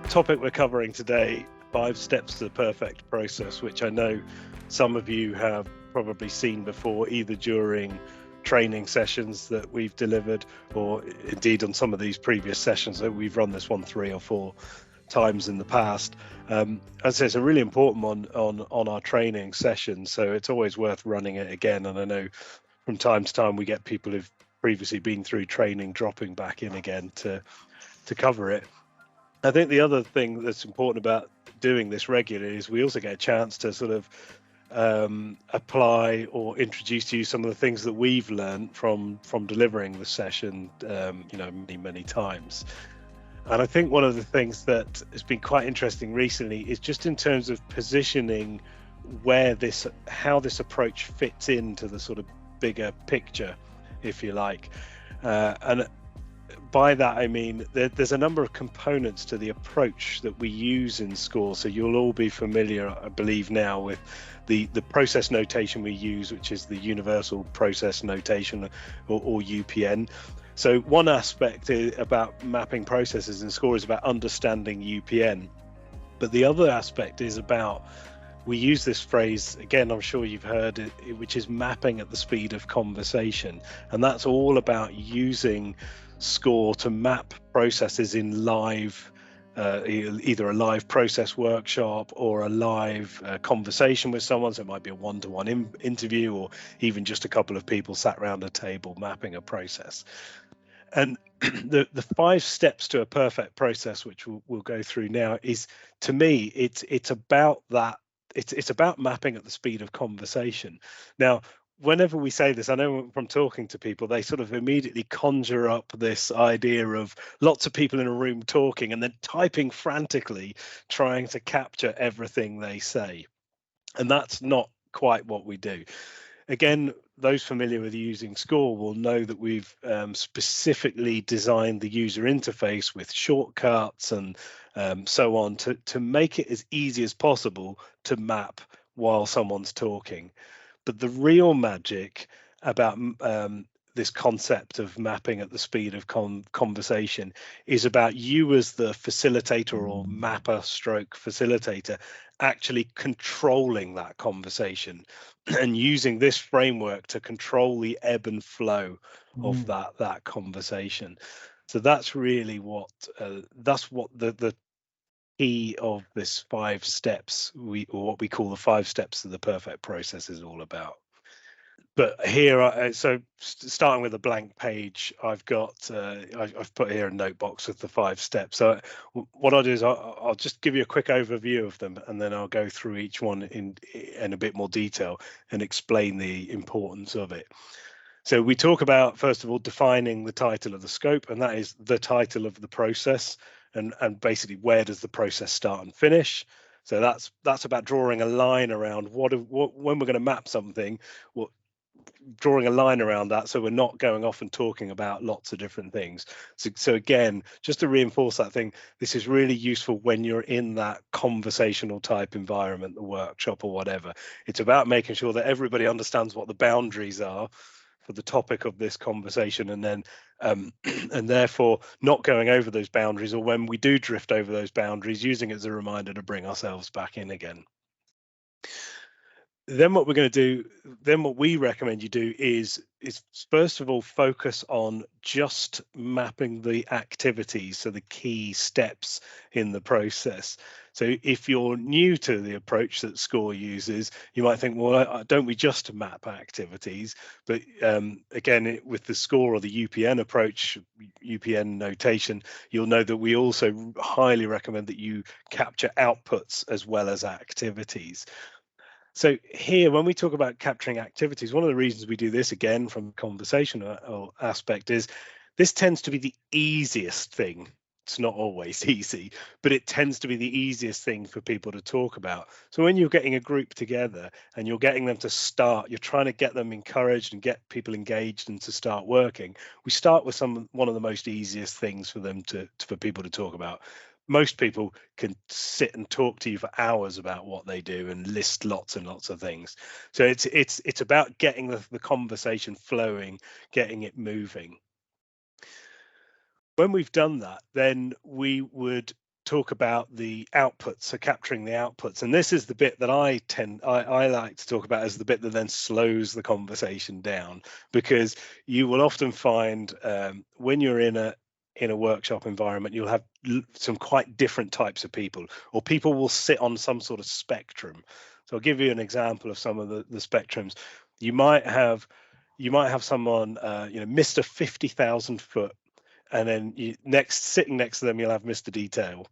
topic we're covering today, 5 steps to the perfect process, which I know some of you have probably seen before, either during training sessions that we've delivered, or indeed on some of these previous sessions that we've run this one 3 or 4 times in the past. As I say, it's a really important one on our training sessions, so it's always worth running it again. And I know from time to time we get people who've previously been through training dropping back in again to cover it. I think the other thing that's important about doing this regularly is we also get a chance to sort of apply or introduce to you some of the things that we've learned from delivering the session, many times. And I think one of the things that has been quite interesting recently is just in terms of positioning how this approach fits into the sort of bigger picture, if you like. And by that, I mean, there's a number of components to the approach that we use in Skore. So you'll all be familiar, I believe now, with the process notation we use, which is the Universal Process Notation, or UPN. So one aspect about mapping processes in Skore is about understanding UPN. But the other aspect is about, we use this phrase, again, I'm sure you've heard it, which is mapping at the speed of conversation. And that's all about using Skore to map processes in live, either a live process workshop or a live conversation with someone. So it might be a one-to-one interview, or even just a couple of people sat around a table mapping a process. And the 5 steps to a perfect process, which we'll go through now, is, to me, it's about that. It's about mapping at the speed of conversation. Now, whenever we say this, I know from talking to people, they sort of immediately conjure up this idea of lots of people in a room talking and then typing frantically, trying to capture everything they say. And that's not quite what we do. Again, those familiar with using Skore will know that we've specifically designed the user interface with shortcuts and so on to make it as easy as possible to map while someone's talking. But the real magic about this concept of mapping at the speed of conversation is about you as the facilitator or mapper stroke facilitator actually controlling that conversation and using this framework to control the ebb and flow of that conversation. So that's really what the key of this 5 steps, or what we call the 5 steps to the perfect process, is all about. But here, so starting with a blank page, I've got I've put here a note box with the 5 steps. So what I'll do is I'll just give you a quick overview of them, and then I'll go through each one in a bit more detail and explain the importance of it. So we talk about, first of all, defining the title of the scope, and that is the title of the process, and basically where does the process start and finish. So that's about drawing a line around what when we're going to map something, drawing a line around that, so we're not going off and talking about lots of different things. So again, just to reinforce that thing, this is really useful when you're in that conversational type environment, the workshop or whatever. It's about making sure that everybody understands what the boundaries are for the topic of this conversation, and then and therefore not going over those boundaries, or when we do drift over those boundaries, using it as a reminder to bring ourselves back in again. Then what we recommend you do is first of all focus on just mapping the activities, so the key steps in the process. So if you're new to the approach that Skore uses, you might think, well, don't we just map activities? But again, with the Skore or the UPN approach, UPN notation, you'll know that we also highly recommend that you capture outputs as well as activities. So here, when we talk about capturing activities, one of the reasons we do this, again, from a conversational aspect, is this tends to be the easiest thing. It's not always easy, but it tends to be the easiest thing for people to talk about. So when you're getting a group together and you're getting them to start, you're trying to get them encouraged and get people engaged and to start working, we start with one of the most easiest things for them for people to talk about. Most people can sit and talk to you for hours about what they do and list lots and lots of things. So it's about getting the conversation flowing, getting it moving. When we've done that, then we would talk about the outputs, so capturing the outputs, and this is the bit that I like to talk about as the bit that then slows the conversation down, because you will often find when you're in a workshop environment, you'll have some quite different types of people, or people will sit on some sort of spectrum. So I'll give you an example of some of the spectrums. You might have someone, Mr. 50,000 foot, and then sitting next to them, you'll have Mr. Detail.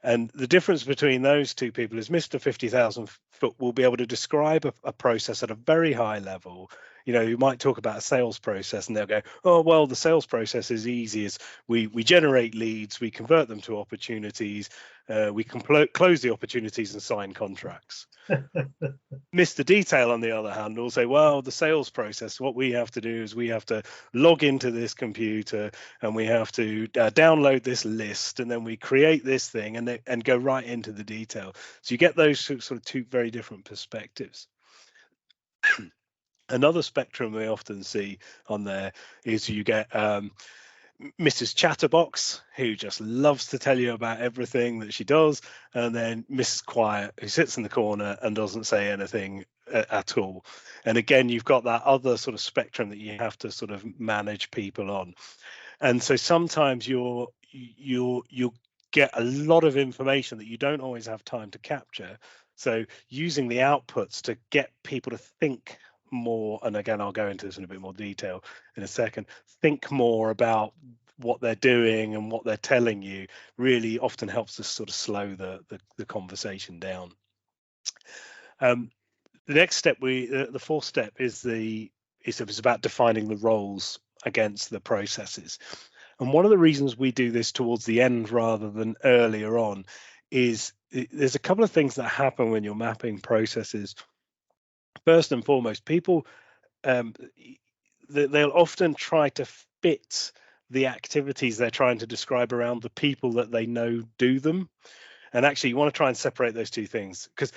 And the difference between those two people is Mr. 50,000 foot will be able to describe a process at a very high level. You might talk about a sales process and they'll go, oh, well, the sales process is easy. As we generate leads, we convert them to opportunities, we can close the opportunities and sign contracts. Mr. Detail, on the other hand, will say, well, the sales process, what we have to do is we have to log into this computer and we have to download this list, and then we create this thing and go right into the detail. So you get those sort of two very different perspectives. Another spectrum we often see on there is you get Mrs. Chatterbox, who just loves to tell you about everything that she does, and then Mrs. Quiet, who sits in the corner and doesn't say anything at all. And again, you've got that other sort of spectrum that you have to sort of manage people on. And so sometimes you'll get a lot of information that you don't always have time to capture. So using the outputs to get people to think more, and again, I'll go into this in a bit more detail in a second, think more about what they're doing and what they're telling you, really often helps us sort of slow the conversation down. The next step, the fourth step is about defining the roles against the processes. And one of the reasons we do this towards the end rather than earlier on is there's a couple of things that happen when you're mapping processes. First and foremost, people, they'll often try to fit the activities they're trying to describe around the people that they know do them. And actually, you want to try and separate those two things, because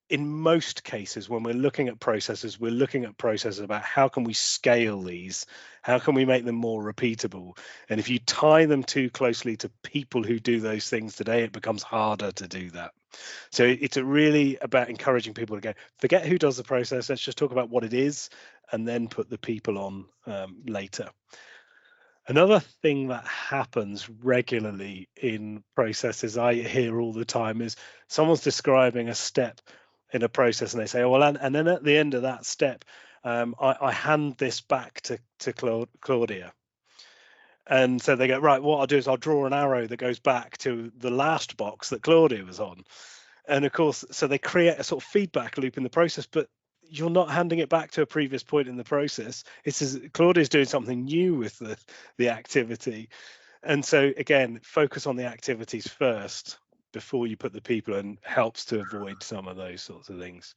in most cases, when we're looking at processes, we're looking at processes about how can we scale these, how can we make them more repeatable. And if you tie them too closely to people who do those things today, it becomes harder to do that. So it's really about encouraging people to go, forget who does the process, let's just talk about what it is, and then put the people on later. Another thing that happens regularly in processes, I hear all the time, is someone's describing a step in a process and they say, oh, well, and then at the end of that step, I hand this back to Claudia. And so they go, right, what I'll do is I'll draw an arrow that goes back to the last box that Claudia was on. And of course, so they create a sort of feedback loop in the process, but you're not handing it back to a previous point in the process. It's as Claudia's doing something new with the activity. And so again, focus on the activities first before you put the people in, helps to avoid some of those sorts of things.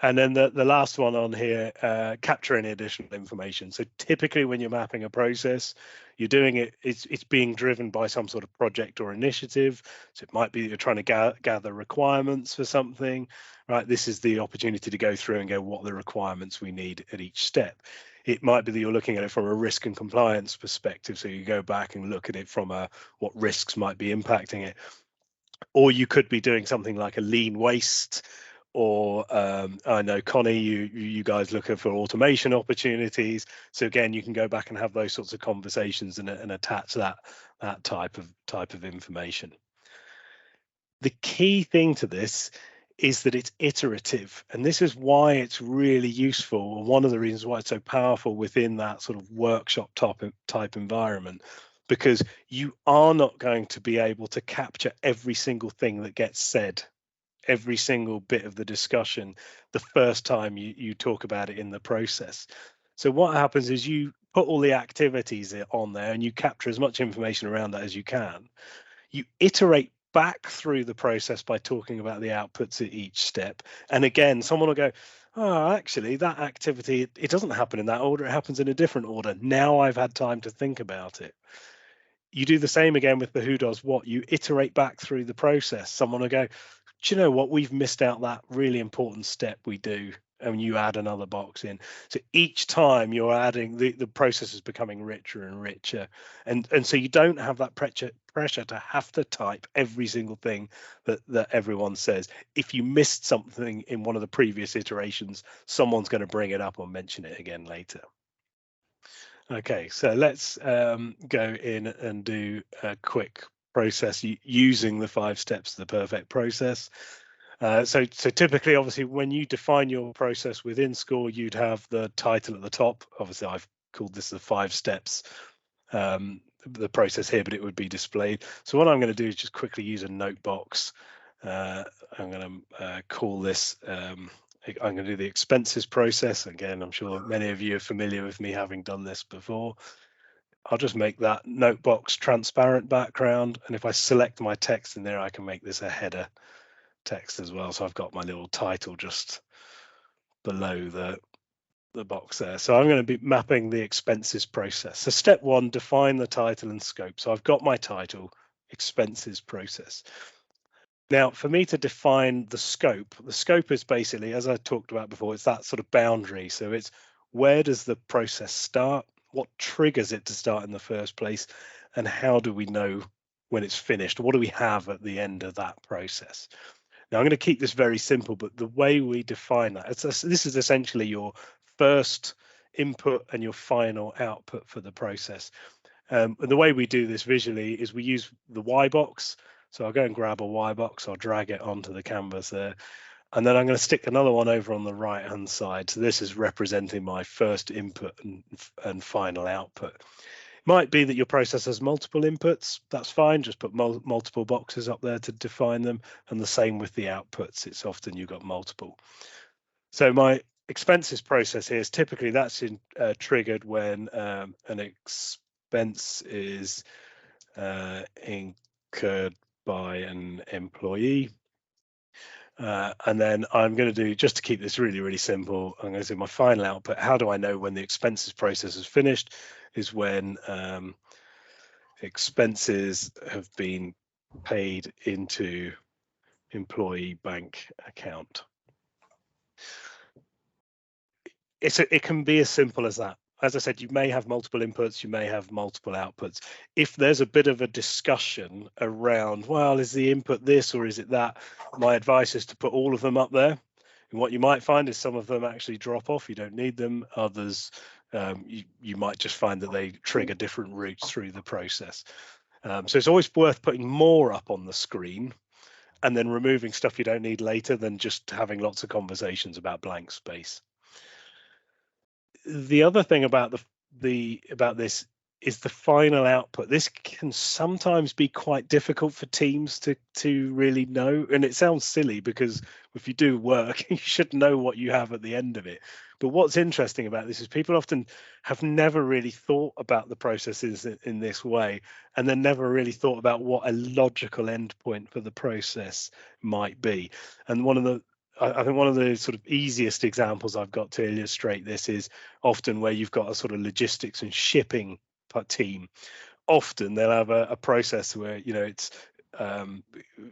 And then the last one on here, capturing additional information. So typically when you're mapping a process, you're doing it's being driven by some sort of project or initiative. So it might be you're trying to gather requirements for something, right? This is the opportunity to go through and go, what are the requirements we need at each step? It might be that you're looking at it from a risk and compliance perspective. So you go back and look at it from what risks might be impacting it. Or you could be doing something like a lean waste, or I know, Connie, you guys looking for automation opportunities. So again, you can go back and have those sorts of conversations and attach that type of information. The key thing to this is that it's iterative, and this is why it's really useful, and one of the reasons why it's so powerful within that sort of workshop type environment, because you are not going to be able to capture every single thing that gets said, every single bit of the discussion the first time you talk about it in the process. So what happens is you put all the activities on there and you capture as much information around that as you can. You iterate back through the process by talking about the outputs at each step. And again, someone will go, oh, actually, that activity, it doesn't happen in that order, it happens in a different order. Now I've had time to think about it. You do the same again with the who does what. You iterate back through the process. Someone will go, do you know what, we've missed out that really important step we do, and you add another box in. So each time you're adding, the process is becoming richer and richer, and so you don't have that pressure to have to type every single thing that everyone says. If you missed something in one of the previous iterations, someone's going to bring it up or mention it again later. Okay, so let's go in and do a quick process using the 5 steps of the perfect process. So typically, obviously, when you define your process within Skore, you'd have the title at the top. Obviously, I've called this the 5 steps, the process here, but it would be displayed. So what I'm going to do is just quickly use a note box. I'm going to call this, I'm going to do the expenses process. Again, I'm sure many of you are familiar with me having done this before. I'll just make that note box transparent background. And if I select my text in there, I can make this a header text as well. So I've got my little title just below the box there. So I'm going to be mapping the expenses process. So step 1, define the title and scope. So I've got my title, expenses process. Now, for me to define the scope is basically, as I talked about before, it's that sort of boundary. So it's where does the process start? What triggers it to start in the first place? And how do we know when it's finished? What do we have at the end of that process? Now, I'm going to keep this very simple, but the way we define that, this is essentially your first input and your final output for the process. And the way we do this visually is we use the Y box. So I'll go and grab a Y box, I'll drag it onto the canvas there. And then I'm going to stick another one over on the right-hand side. So this is representing my first input and final output. It might be that your process has multiple inputs. That's fine. Just put multiple boxes up there to define them. And the same with the outputs. It's often you've got multiple. So my expenses process here is typically triggered when an expense is incurred by an employee. And then I'm going to do, just to keep this really, really simple, I'm going to do my final output. How do I know when the expenses process is finished? Is when expenses have been paid into employee bank account. It can be as simple as that. As I said, you may have multiple inputs, you may have multiple outputs. If there's a bit of a discussion around, well, is the input this or is it that? My advice is to put all of them up there. And what you might find is some of them actually drop off. You don't need them. Others, you might just find that they trigger different routes through the process. So it's always worth putting more up on the screen and then removing stuff you don't need later than just having lots of conversations about blank space. The other thing about this is the final output. This can sometimes be quite difficult for teams to really know, and it sounds silly because if you do work, you should know what you have at the end of it. But what's interesting about this is people often have never really thought about the processes in this way, and then never really thought about what a logical endpoint for the process might be. And I think one of the sort of easiest examples I've got to illustrate this is often where you've got a sort of logistics and shipping team. Often they'll have a process where, it's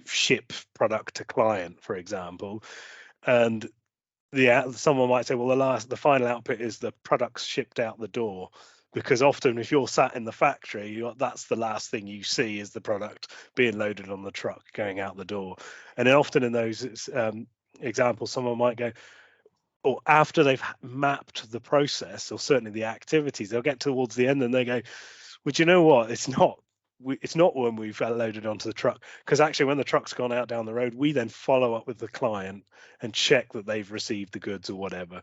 ship product to client, for example, and someone might say, well, the final output is the products shipped out the door. Because often if you're sat in the factory, that's the last thing you see is the product being loaded on the truck going out the door. And then often in those example, someone might go, or after they've mapped the process or certainly the activities, they'll get towards the end and they go, well, do you know what, it's not when we've loaded onto the truck, because actually when the truck's gone out down the road, we then follow up with the client and check that they've received the goods or whatever.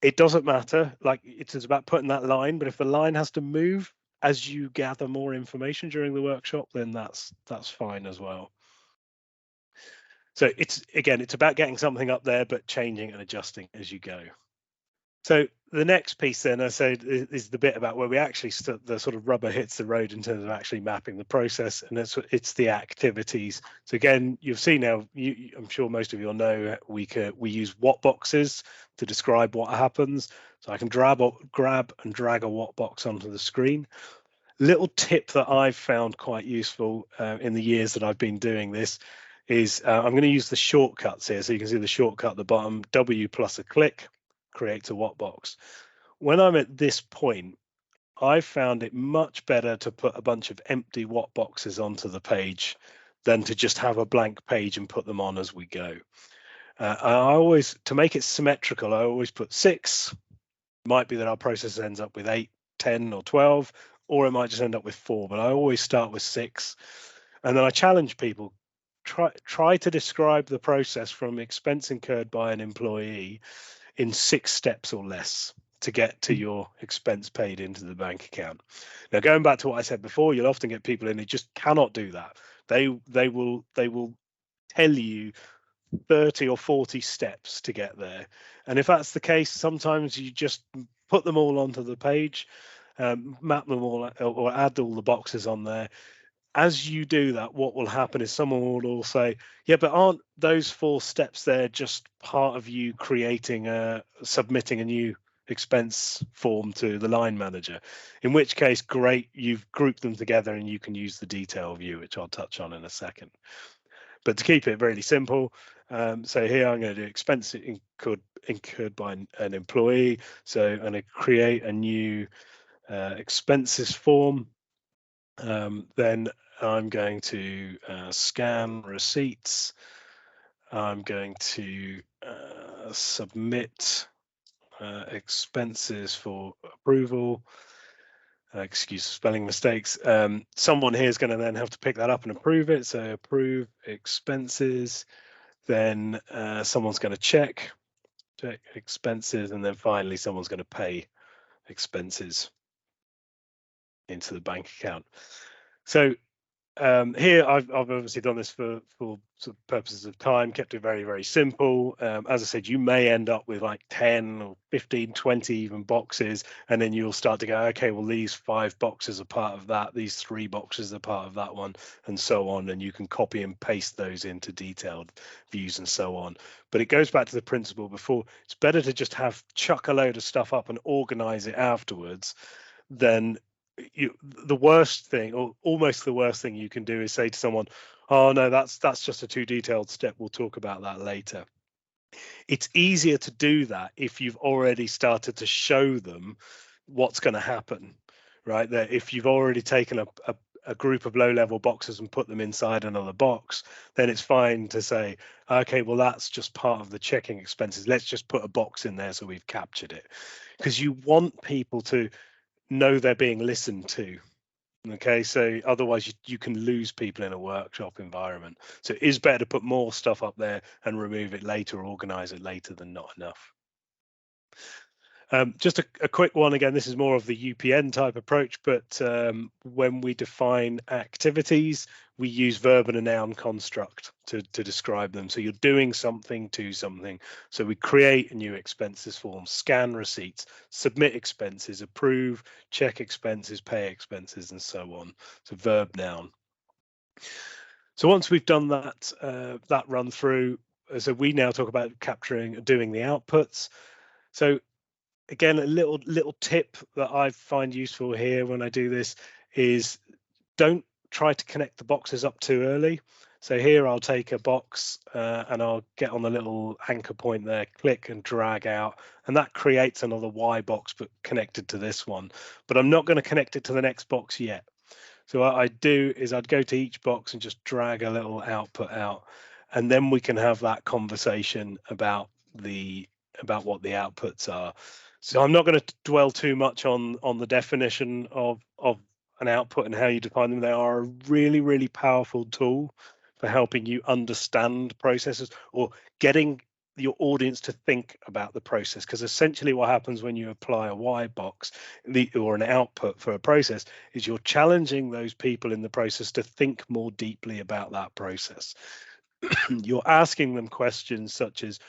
It doesn't matter, like it's about putting that line, but if the line has to move as you gather more information during the workshop, then that's fine as well. So it's about getting something up there, but changing and adjusting as you go. So the next piece then, I said, is the bit about where we actually the sort of rubber hits the road in terms of actually mapping the process, and it's the activities. So again, you've seen now, I'm sure most of you will know, we use what boxes to describe what happens. So I can grab and drag a what box onto the screen. Little tip that I've found quite useful in the years that I've been doing this is I'm going to use the shortcuts here. So you can see the shortcut at the bottom, W plus a click creates a what box. When I'm at this point, I found it much better to put a bunch of empty what boxes onto the page than to just have a blank page and put them on as we go. I always, to make it symmetrical, I always put 6. Might be that our process ends up with 8, 10, or 12, or it might just end up with 4, but I always start with 6. And then I challenge people, try to describe the process from expense incurred by an employee in 6 steps or less to get to your expense paid into the bank account. Now, going back to what I said before, you'll often get people in who just cannot do that. They will tell you 30 or 40 steps to get there. And if that's the case, sometimes you just put them all onto the page, map them all, or add all the boxes on there. As you do that, what will happen is someone will all say, yeah, but aren't those 4 steps there just part of you submitting a new expense form to the line manager? In which case, great, you've grouped them together and you can use the detail view, which I'll touch on in a second. But to keep it really simple, so here I'm going to do expense incurred by an employee. So I'm going to create a new expenses form. Then I'm going to scan receipts. I'm going to submit expenses for approval. Excuse spelling mistakes. Someone here is going to then have to pick that up and approve it. So approve expenses. Then someone's going to check expenses, and then finally someone's going to pay expenses into the bank account. So here I've obviously done this for sort of purposes of time, kept it very, very simple. As I said, you may end up with like 10 or 15, 20 even boxes, and then you'll start to go, okay, well, these 5 boxes are part of that, these 3 boxes are part of that one, and so on. And you can copy and paste those into detailed views and so on. But it goes back to the principle before, it's better to just chuck a load of stuff up and organize it afterwards than the worst thing, or almost the worst thing you can do, is say to someone, oh no, that's just a too detailed step, we'll talk about that later. It's easier to do that if you've already started to show them what's going to happen, right? That if you've already taken a group of low-level boxes and put them inside another box, then it's fine to say, okay, well, that's just part of the checking expenses, let's just put a box in there so we've captured it. Because you want people to know they're being listened to. Okay, so otherwise you can lose people in a workshop environment. So it is better to put more stuff up there and remove it later, or organize it later, than not enough. Just a quick one again, this is more of the UPN type approach, but when we define activities, we use verb and a noun construct to describe them. So you're doing something to something. So we create a new expenses form, scan receipts, submit expenses, approve, check expenses, pay expenses, and so on. So verb, noun. So once we've done that run through, so we now talk about doing the outputs. So again, a little tip that I find useful here when I do this is don't try to connect the boxes up too early. So here I'll take a box and I'll get on the little anchor point there, click and drag out, and that creates another Y box but connected to this one. But I'm not going to connect it to the next box yet. So what I do is I'd go to each box and just drag a little output out, and then we can have that conversation about what the outputs are. So I'm not going to dwell too much on the definition of an output and how you define them. They are a really, really powerful tool for helping you understand processes, or getting your audience to think about the process. Because essentially what happens when you apply a Y box or an output for a process is you're challenging those people in the process to think more deeply about that process. You're asking them questions such as,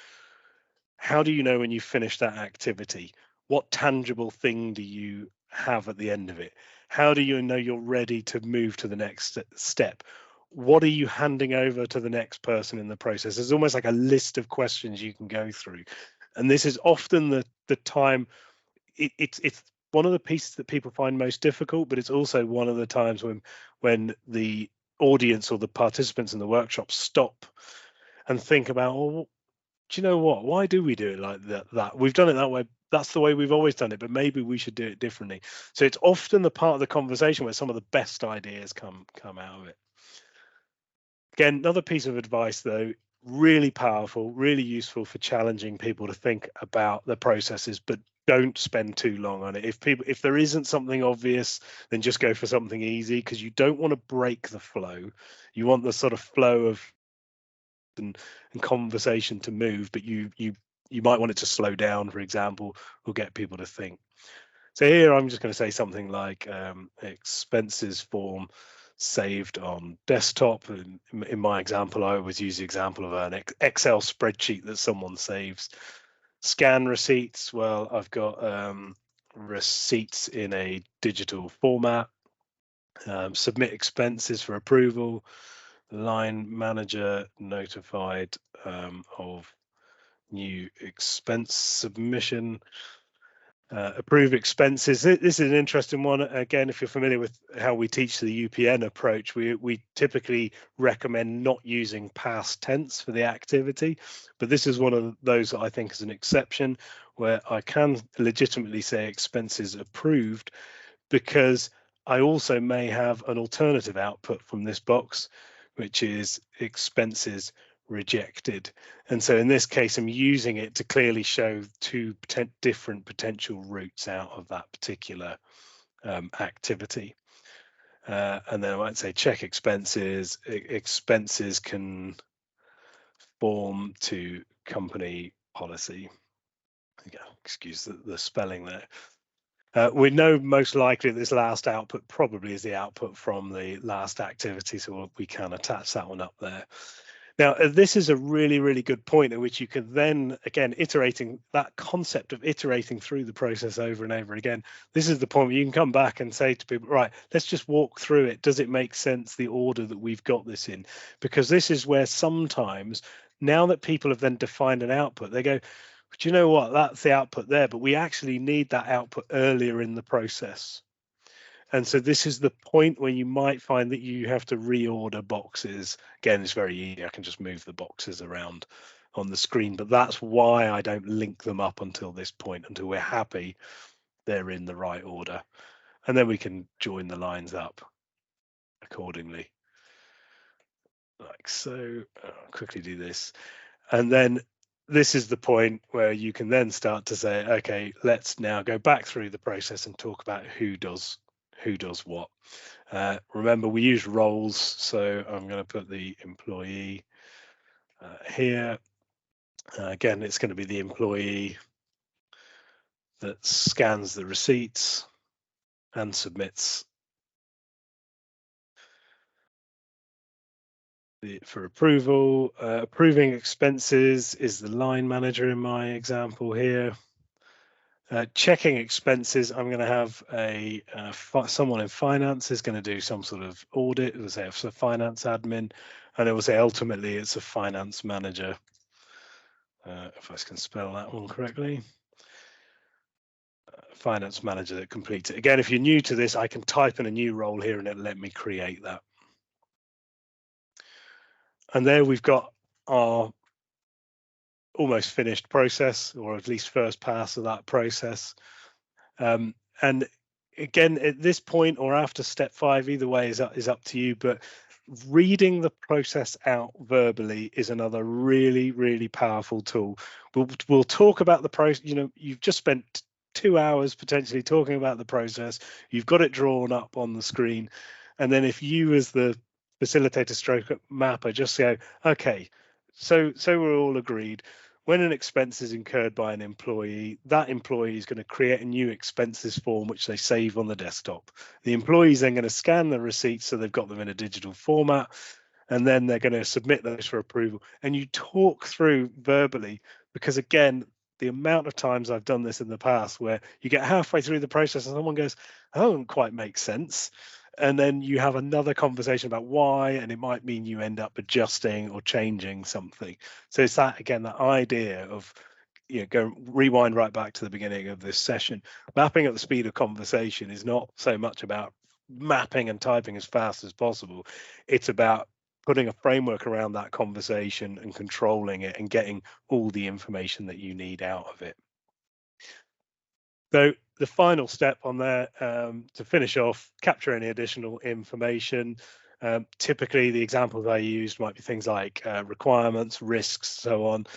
how do you know when you finish that activity? What tangible thing do you have at the end of it? How do you know you're ready to move to the next step? What are you handing over to the next person in the process? There's almost like a list of questions you can go through. And this is often the time, it's one of the pieces that people find most difficult, but it's also one of the times when the audience or the participants in the workshop stop and think about, oh, do you know what? Why do we do it like that? We've done it that way that's the way we've always done it, but maybe we should do it differently. So it's often the part of the conversation where some of the best ideas come out of it. Again, another piece of advice though, really powerful, really useful for challenging people to think about the processes, but don't spend too long on it. If there isn't something obvious, then just go for something easy, because you don't want to break the flow. You want the sort of flow of and conversation to move, but you might want it to slow down, for example, or get people to think. So here I'm just going to say something like expenses form saved on desktop. And in my example, I always use the example of an Excel spreadsheet that someone saves. Scan receipts. Well, I've got receipts in a digital format. Submit expenses for approval. Line manager notified of new expense submission. Approve expenses. This is an interesting one. Again, if you're familiar with how we teach the UPN approach, we typically recommend not using past tense for the activity, but this is one of those that I think is an exception, where I can legitimately say expenses approved, because I also may have an alternative output from this box, which is expenses rejected. And so in this case, I'm using it to clearly show two different potential routes out of that particular activity. And then I might say check expenses. Expenses can form to company policy. Excuse the spelling there. We know most likely this last output probably is the output from the last activity, so we can attach that one up there. Now, this is a really, really good point at which you can then, again, iterating that concept of iterating through the process over and over again. This is the point where you can come back and say to people, right, let's just walk through it. Does it make sense, the order that we've got this in? Because this is where sometimes, now that people have then defined an output, they go, do you know what, that's the output there, but we actually need that output earlier in the process. And so this is the point where you might find that you have to reorder boxes. Again, it's very easy. I can just move the boxes around on the screen, but that's why I don't link them up until this point, until we're happy they're in the right order. And then we can join the lines up accordingly. Like so. I'll quickly do this. And then this is the point where you can then start to say, okay, let's now go back through the process and talk about who does what. Remember, we use roles, so I'm going to put the employee here. Again, it's going to be the employee that scans the receipts and submits for approval. Approving expenses is the line manager in my example here. Checking expenses, I'm going to have someone in finance is going to do some sort of audit. It will say it's a finance admin, and it will say ultimately it's a finance manager. If I can spell that one correctly. Finance manager that completes it. Again, if you're new to this, I can type in a new role here and it'll let me create that. And there we've got our almost finished process, or at least first pass of that process. And again, at this point or after step 5, either way is up to you, but reading the process out verbally is another really, really powerful tool. We'll talk about the process. You know, you've just spent 2 hours potentially talking about the process. You've got it drawn up on the screen, and then if you, as the facilitator stroke mapper, just go, okay, so we're all agreed. When an expense is incurred by an employee, that employee is going to create a new expenses form, which they save on the desktop. The employee is then going to scan the receipts, so they've got them in a digital format, and then they're going to submit those for approval. And you talk through verbally, because again, the amount of times I've done this in the past where you get halfway through the process and someone goes, that doesn't quite make sense. And then you have another conversation about why, and it might mean you end up adjusting or changing something. So it's that, again, that idea of, you know, go rewind right back to the beginning of this session. Mapping at the speed of conversation is not so much about mapping and typing as fast as possible. It's about putting a framework around that conversation and controlling it and getting all the information that you need out of it. So the final step on there, to finish off, capture any additional information. Typically, the examples I used might be things like requirements, risks, so on.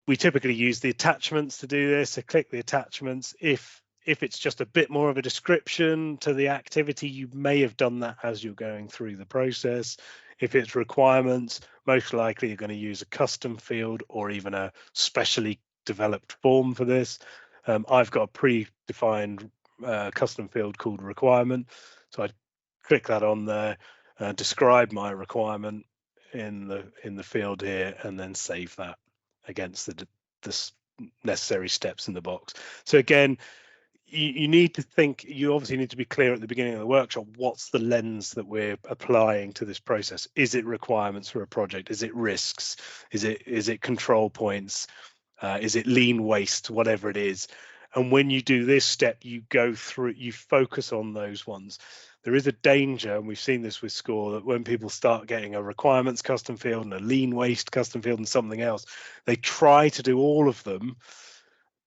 We typically use the attachments to do this. So click the attachments. If it's just a bit more of a description to the activity, you may have done that as you're going through the process. If it's requirements, most likely you're going to use a custom field or even a specially developed form for this. I've got a predefined custom field called requirement. So I click that on there, describe my requirement in the field here, and then save that against the necessary steps in the box. So again, you need to think, you obviously need to be clear at the beginning of the workshop, what's the lens that we're applying to this process? Is it requirements for a project? Is it risks? Is it control points? Is it lean waste? Whatever it is. And when you do this step, you go through, you focus on those ones. There is a danger, and we've seen this with Skore, that when people start getting a requirements custom field and a lean waste custom field and something else, they try to do all of them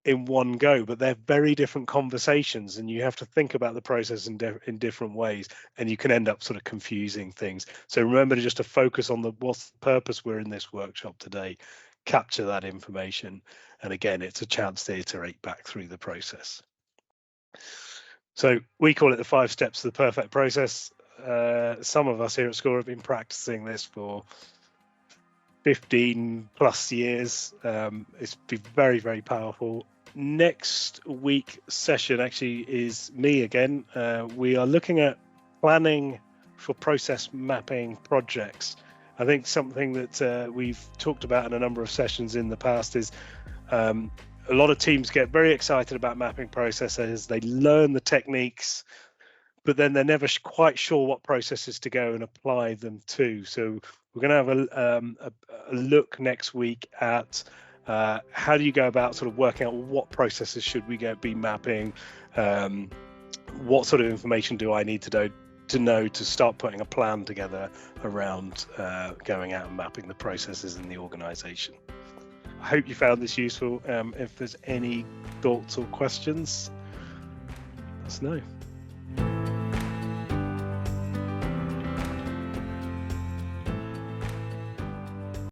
in one go, but they're very different conversations, and you have to think about the process in different ways, and you can end up sort of confusing things. So remember to just to focus on what's the purpose we're in this workshop today, capture that information, and again, it's a chance to iterate back through the process. So we call it the 5 steps to the perfect process. Some of us here at Skore have been practicing this for 15 plus years. It's been very, very powerful. Next week session actually is me again. We are looking at planning for process mapping projects. I think something that we've talked about in a number of sessions in the past is a lot of teams get very excited about mapping processes. They learn the techniques, but then they're never quite sure what processes to go and apply them to. So we're going to have a look next week at how do you go about sort of working out what processes should we be mapping, what sort of information do I need to know to start putting a plan together around going out and mapping the processes in the organization. I hope you found this useful. If there's any thoughts or questions, let us know.